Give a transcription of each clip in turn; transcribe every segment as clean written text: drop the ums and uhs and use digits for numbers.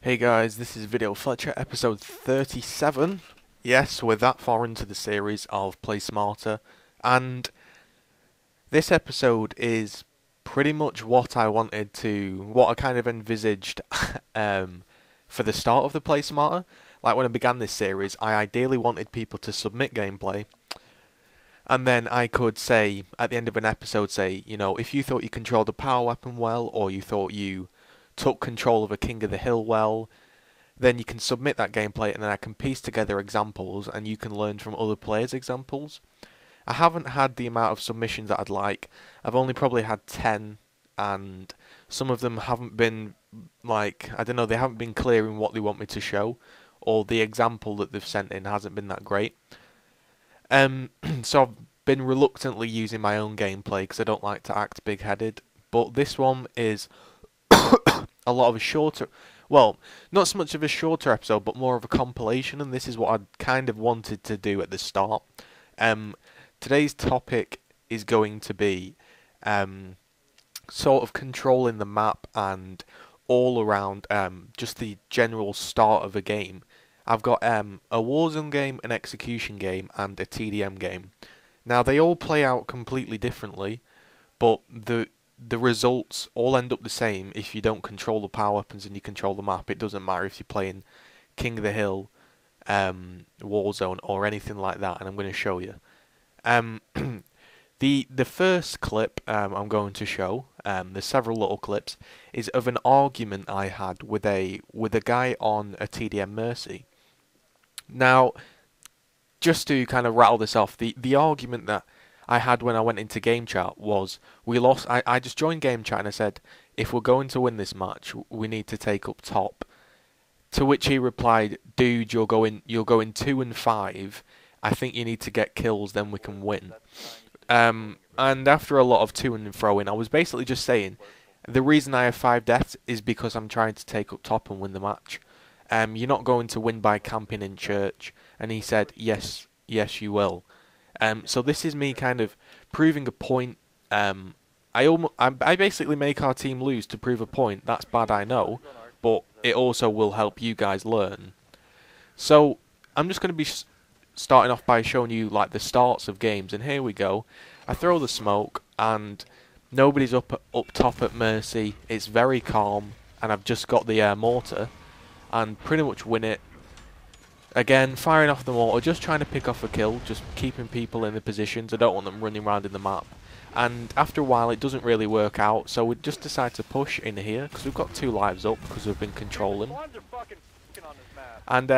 Hey guys, this is Video Fletcher, episode 37. Yes, we're that far into the series of Play Smarter, and this episode is pretty much what I kind of envisaged for the start of the Play Smarter. Like when I began this series, I ideally wanted people to submit gameplay, and then I could say, at the end of an episode, say, if you thought you controlled a power weapon well, or you thought you took control of a King of the Hill well, then you can submit that gameplay and then I can piece together examples and you can learn from other players' examples. I haven't had the amount of submissions that I'd like. I've only probably had 10 and some of them haven't been they haven't been clear in what they want me to show, or the example that they've sent in hasn't been that great. So I've been reluctantly using my own gameplay because I don't like to act big-headed, but this one is a lot of a shorter, well, not so much of a shorter episode, but more of a compilation, and this is what I kind of wanted to do at the start. Today's topic is going to be sort of controlling the map and all around just the general start of a game. I've got a Warzone game, an Execution game, and a TDM game. Now, they all play out completely differently, but the results all end up the same if you don't control the power weapons and you control the map. It doesn't matter if you're playing King of the Hill, Warzone, or anything like that, and I'm going to show you. The first clip I'm going to show, there's several little clips, is of an argument I had with a guy on a TDM Mercy. Now, just to kind of rattle this off, the argument that I had when I went into game chat was we lost. I just joined game chat and I said, if we're going to win this match, we need to take up top. To which he replied, dude, you're going 2 and 5. I think you need to get kills, then we can win. And after a lot of to and froing, I was basically just saying the reason I have 5 deaths is because I'm trying to take up top and win the match. You're not going to win by camping in church. And he said, yes, you will. So this is me kind of proving a point. I basically make our team lose to prove a point. That's bad, I know, but it also will help you guys learn. So I'm just going to be starting off by showing you like the starts of games, and here we go. I throw the smoke, and nobody's up top at Mercy. It's very calm, and I've just got the mortar, and pretty much win it. Again, firing off the mortar, just trying to pick off a kill, just keeping people in the positions. I don't want them running around in the map. And after a while, it doesn't really work out, so we just decide to push in here, because we've got 2 lives up, because we've been controlling. And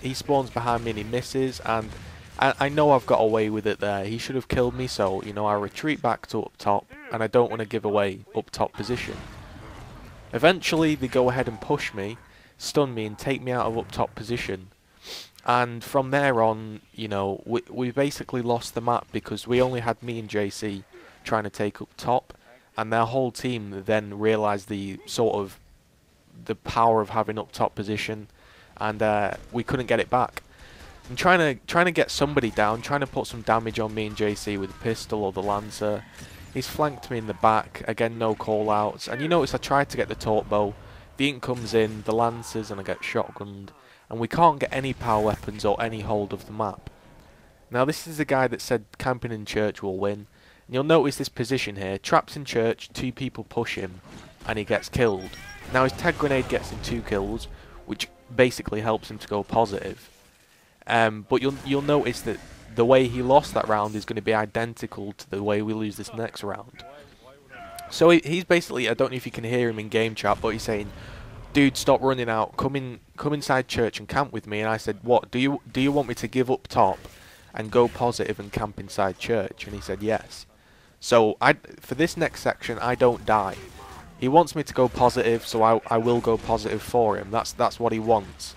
he spawns behind me and he misses, and I know I've got away with it there. He should have killed me, so, I retreat back to up top, and I don't want to give away up top position. Eventually, they go ahead and push me, stun me and take me out of up top position, and from there on, we basically lost the map because we only had me and JC trying to take up top, and their whole team then realised the power of having up top position, and we couldn't get it back. I'm trying to get somebody down, trying to put some damage on me and JC with the pistol or the Lancer. He's flanked me in the back, again no call outs, and you notice I tried to get the torp bow. The ink comes in, the Lancers, and I get shotgunned, and we can't get any power weapons or any hold of the map. Now this is the guy that said camping in church will win, and you'll notice this position here, traps in church, 2 people push him, and he gets killed. Now his tag grenade gets him 2 kills, which basically helps him to go positive. But you'll notice that the way he lost that round is going to be identical to the way we lose this next round. So he's basically, I don't know if you can hear him in game chat, but he's saying, dude, stop running out, come inside church and camp with me. And I said, what, do you want me to give up top and go positive and camp inside church? And he said yes. So for this next section, I don't die. He wants me to go positive, so I will go positive for him. That's what he wants.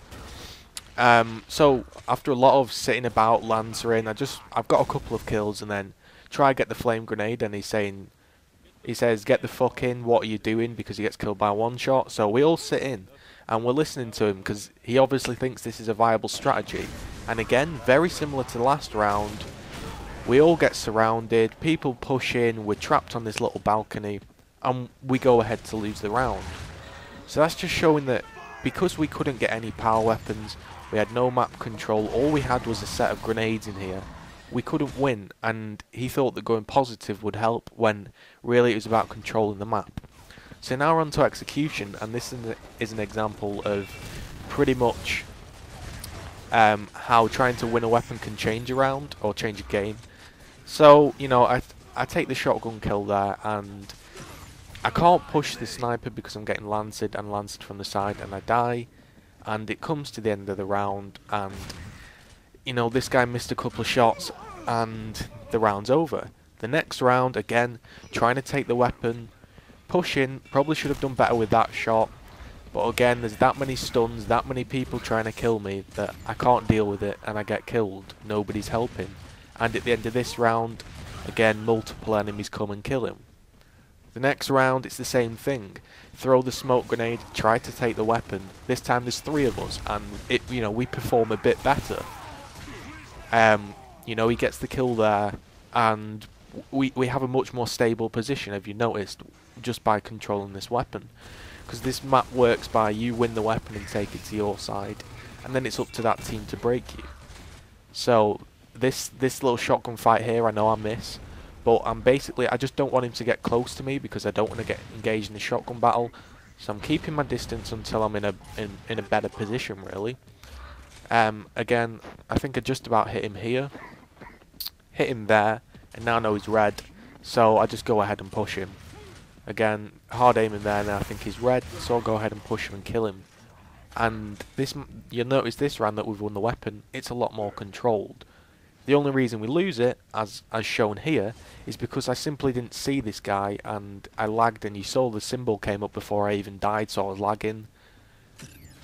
So after a lot of sitting about, lancering, I've got a couple of kills, and then try get the flame grenade, and he says, get the fuck in, what are you doing? Because he gets killed by 1 shot. So we all sit in, and we're listening to him, because he obviously thinks this is a viable strategy. And again, very similar to the last round, we all get surrounded, people push in, we're trapped on this little balcony, and we go ahead to lose the round. So that's just showing that because we couldn't get any power weapons, we had no map control, all we had was a set of grenades in here. We couldn't win, and he thought that going positive would help, when really it was about controlling the map. So now we're on to execution, and this is an example of pretty much how trying to win a weapon can change a round, or change a game. So, you know, I take the shotgun kill there, and I can't push the sniper because I'm getting lanced from the side, and I die. And it comes to the end of the round, and you know, this guy missed a couple of shots, and the round's over. The next round, again, trying to take the weapon, pushing, probably should have done better with that shot. But again, there's that many stuns, that many people trying to kill me, that I can't deal with it, and I get killed. Nobody's helping. And at the end of this round, again, multiple enemies come and kill him. The next round, it's the same thing. Throw the smoke grenade, try to take the weapon. This time there's 3 of us, and you know, we perform a bit better. You know, he gets the kill there, and we have a much more stable position, have you noticed, just by controlling this weapon. Because this map works by you win the weapon and take it to your side, and then it's up to that team to break you. So this little shotgun fight here, I know I miss, but I just don't want him to get close to me, because I don't want to get engaged in the shotgun battle. So I'm keeping my distance until I'm in a better position, really. Again, I think I just about hit him here, hit him there, and now I know he's red, so I just go ahead and push him. Again, hard aiming there, now I think he's red, so I'll go ahead and push him and kill him. And you'll notice this round that we've won the weapon, it's a lot more controlled. The only reason we lose it, as shown here, is because I simply didn't see this guy, and I lagged, and you saw the symbol came up before I even died, so I was lagging.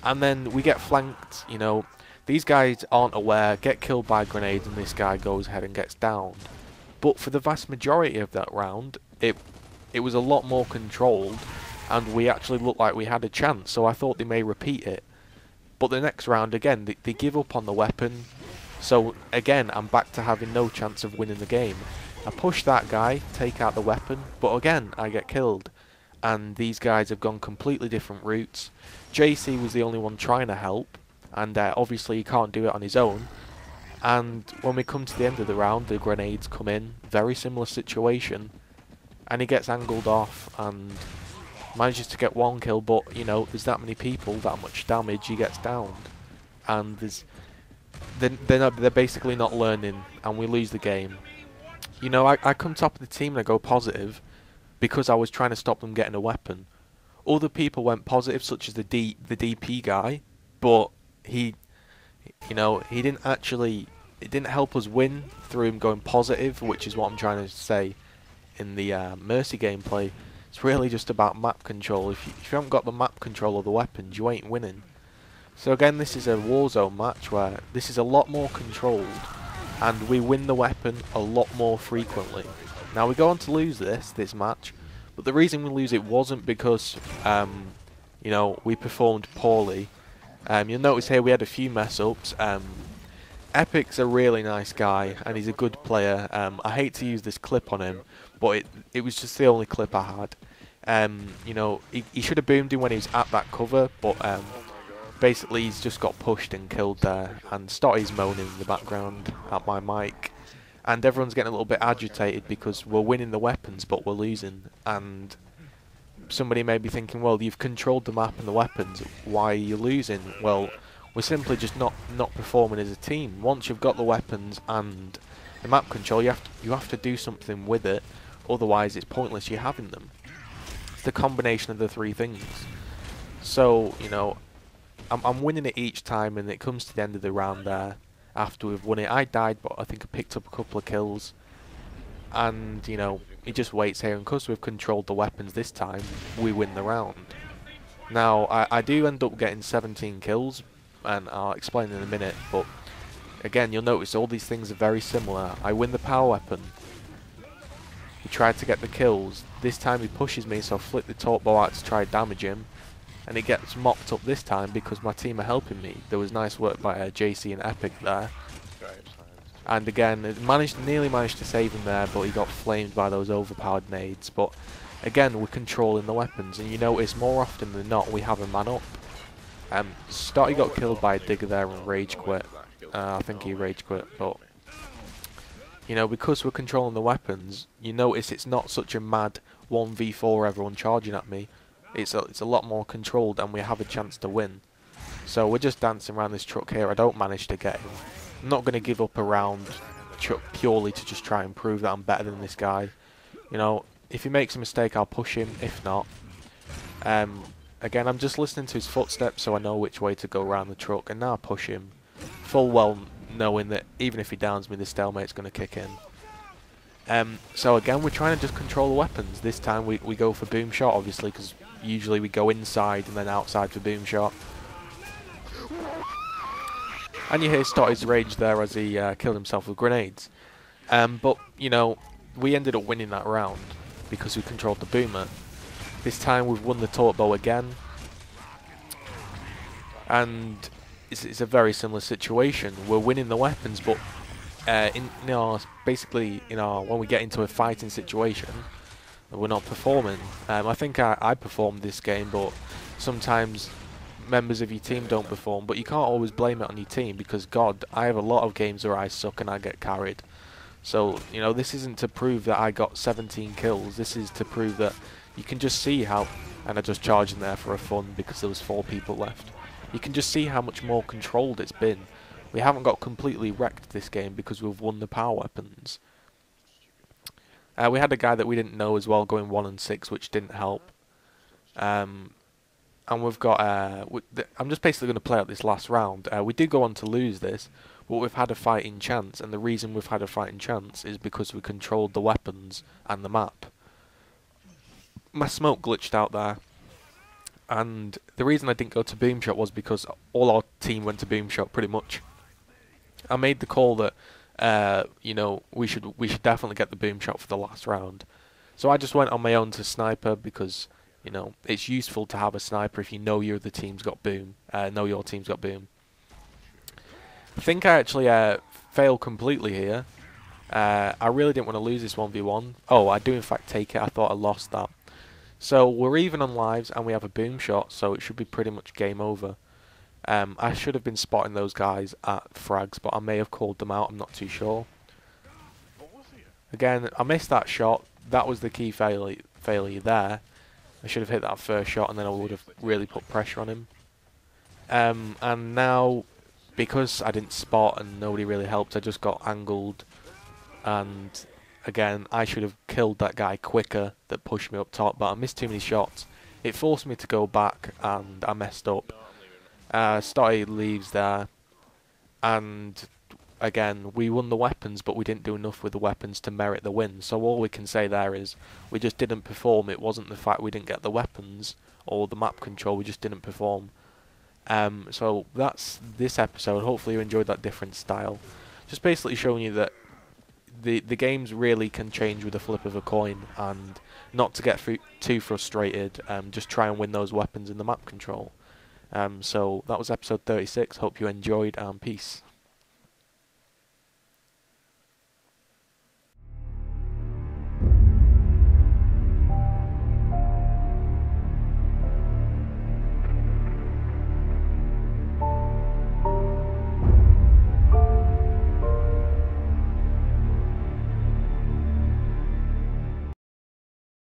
And then we get flanked, you know, these guys aren't aware, get killed by grenades, and this guy goes ahead and gets downed. But for the vast majority of that round, it was a lot more controlled, and we actually looked like we had a chance, so I thought they may repeat it. But the next round, again, they give up on the weapon, so again, I'm back to having no chance of winning the game. I push that guy, take out the weapon, but again, I get killed. And these guys have gone completely different routes. JC was the only one trying to help, and obviously he can't do it on his own. And when we come to the end of the round, the grenades come in, very similar situation, and he gets angled off and manages to get 1 kill, but you know, there's that many people, that much damage, he gets downed. And they're basically not learning, and we lose the game. You know, I come top of the team and I go positive because I was trying to stop them getting a weapon. Other people went positive, such as the DP guy, but he didn't actually, it didn't help us win through him going positive, which is what I'm trying to say in the Mercy gameplay. It's really just about map control. If you haven't got the map control of the weapons, you ain't winning. So again, this is a Warzone match where this is a lot more controlled, and we win the weapon a lot more frequently. Now we go on to lose this match, but the reason we lose it wasn't because you know, we performed poorly. You'll notice here we had a few mess ups. Epic's a really nice guy, and he's a good player. I hate to use this clip on him, but it was just the only clip I had. You know, he should have boomed him when he was at that cover, but basically he's just got pushed and killed there, and Stotty's moaning in the background at my mic, and everyone's getting a little bit agitated because we're winning the weapons but we're losing. And somebody may be thinking, well, you've controlled the map and the weapons, why are you losing? Well, we're simply just not performing as a team. Once you've got the weapons and the map control, you have to do something with it, otherwise it's pointless you having them. It's the combination of the 3 things. So, you know, I'm winning it each time, and it comes to the end of the round there. After we've won it, I died, but I think I picked up a couple of kills. And, you know, he just waits here, and because we've controlled the weapons this time, we win the round. Now, I do end up getting 17 kills, and I'll explain in a minute, but again, you'll notice all these things are very similar. I win the power weapon. He tried to get the kills. This time he pushes me, so I flick the torp bow out to try to damage him. And it gets mopped up this time because my team are helping me. There was nice work by JC and Epic there. And again, it nearly managed to save him there, but he got flamed by those overpowered nades. But again, we're controlling the weapons, and you notice more often than not we have a man up. Stotty got killed by a digger there and rage quit. I think he rage quit, but you know, because we're controlling the weapons, you notice it's not such a mad 1v4 everyone charging at me. It's a lot more controlled and we have a chance to win. So we're just dancing around this truck here. I don't manage to get him. I'm not going to give up a round purely to just try and prove that I'm better than this guy. You know, if he makes a mistake, I'll push him. If not, again, I'm just listening to his footsteps so I know which way to go around the truck, and now I push him, full well knowing that even if he downs me, the stalemate's going to kick in. So again, we're trying to just control the weapons. This time we go for boom shot, obviously, because usually we go inside and then outside for boom shot. And you hear Stotty's rage there as he killed himself with grenades. But, you know, we ended up winning that round because we controlled the boomer. This time we've won the torque bow again. And it's a very similar situation. We're winning the weapons, but basically, when we get into a fighting situation, we're not performing. I think I performed this game, but sometimes members of your team don't perform. But you can't always blame it on your team because, God, I have a lot of games where I suck and I get carried. So, you know, this isn't to prove that I got 17 kills. This is to prove that you can just see how, and I just charged in there for a fun because there was 4 people left. You can just see how much more controlled it's been. We haven't got completely wrecked this game because we've won the power weapons. We had a guy that we didn't know as well going 1 and 6, which didn't help. And we've got, I'm just basically going to play out this last round. We did go on to lose this, but we've had a fighting chance, and the reason we've had a fighting chance is because we controlled the weapons and the map. My smoke glitched out there, and the reason I didn't go to boom shot was because all our team went to boom shot pretty much. I made the call that, you know, we should definitely get the boom shot for the last round. So I just went on my own to sniper because, you know, it's useful to have a sniper if you know your team's got boom. I think I actually failed completely here. I really didn't want to lose this 1v1. Oh, I do in fact take it. I thought I lost that. So we're even on lives and we have a boom shot, so it should be pretty much game over. I should have been spotting those guys at frags, but I may have called them out. I'm not too sure. Again, I missed that shot. That was the key failure there. I should have hit that first shot and then I would have really put pressure on him. And now, because I didn't spot and nobody really helped, I just got angled. And again, I should have killed that guy quicker that pushed me up top, but I missed too many shots. It forced me to go back and I messed up. Stotty leaves there. And again, we won the weapons, but we didn't do enough with the weapons to merit the win. So all we can say there is we just didn't perform. It wasn't the fact we didn't get the weapons or the map control, we just didn't perform. So that's this episode. Hopefully you enjoyed that different style. Just basically showing you that the games really can change with a flip of a coin, and not to get too frustrated. Just try and win those weapons in the map control. So that was episode 36. Hope you enjoyed, and peace.